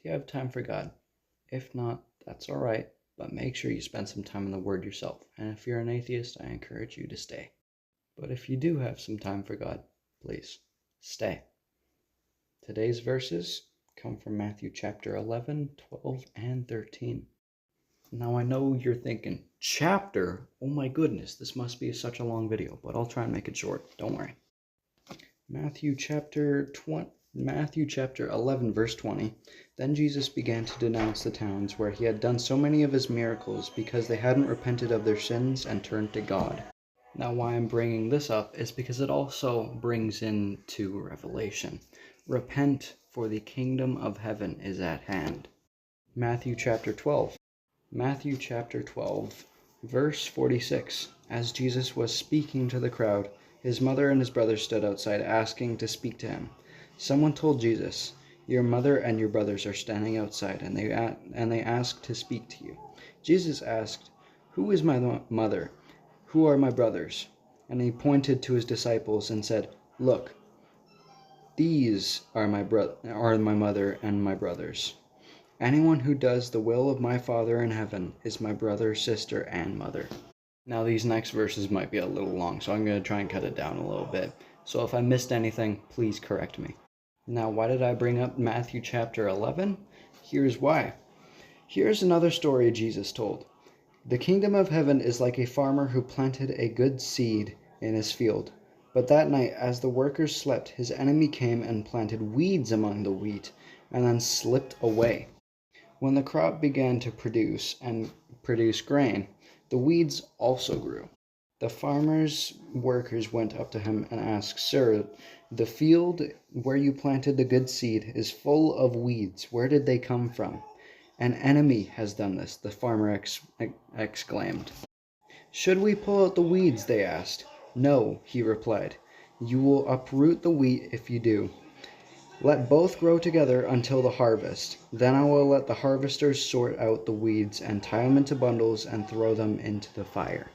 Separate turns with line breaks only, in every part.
Do you have time for God? If not, that's all right, but make sure you spend some time in the Word yourself. And if you're an atheist, I encourage you to stay. But if you do have some time for God, please stay. Today's verses come from Matthew chapter 11, 12, and 13. Now I know you're thinking, chapter? Oh my goodness, this must be such a long video, but I'll try and make it short. Don't worry. Matthew chapter 11, verse 20. Then Jesus began to denounce the towns where he had done so many of his miracles because they hadn't repented of their sins and turned to God. Now why I'm bringing this up is because it also brings into Revelation. Repent, for the kingdom of heaven is at hand. Matthew chapter 12, verse 46. As Jesus was speaking to the crowd, his mother and his brothers stood outside asking to speak to him. Someone told Jesus, "Your mother and your brothers are standing outside, and they ask to speak to you." Jesus asked, "Who is my mother? Who are my brothers?" And he pointed to his disciples and said, "Look, these are my mother and my brothers. Anyone who does the will of my Father in heaven is my brother, sister, and mother." Now these next verses might be a little long, so I'm going to try and cut it down a little bit. So if I missed anything, please correct me. Now, why did I bring up Matthew chapter 11? Here's why. Here's another story Jesus told. The kingdom of heaven is like a farmer who planted a good seed in his field. But that night, as the workers slept, his enemy came and planted weeds among the wheat, and then slipped away. When the crop began to produce grain, the weeds also grew. The farmer's workers went up to him and asked, "Sir, the field where you planted the good seed is full of weeds. Where did they come from?" "An enemy has done this," the farmer exclaimed. "Should we pull out the weeds?" they asked. "No," he replied. "You will uproot the wheat if you do. Let both grow together until the harvest. Then I will let the harvesters sort out the weeds and tie them into bundles and throw them into the fire."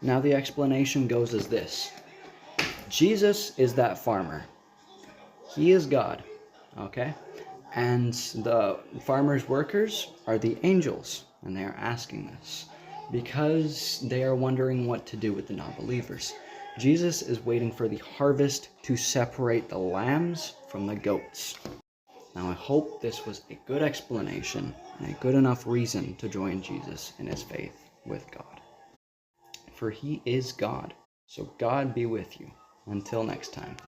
Now the explanation goes as this. Jesus is that farmer. He is God, okay? And the farmer's workers are the angels, and they are asking this because they are wondering what to do with the non-believers. Jesus is waiting for the harvest to separate the lambs from the goats. Now I hope this was a good explanation and a good enough reason to join Jesus in his faith with God. For he is God. So God be with you. Until next time.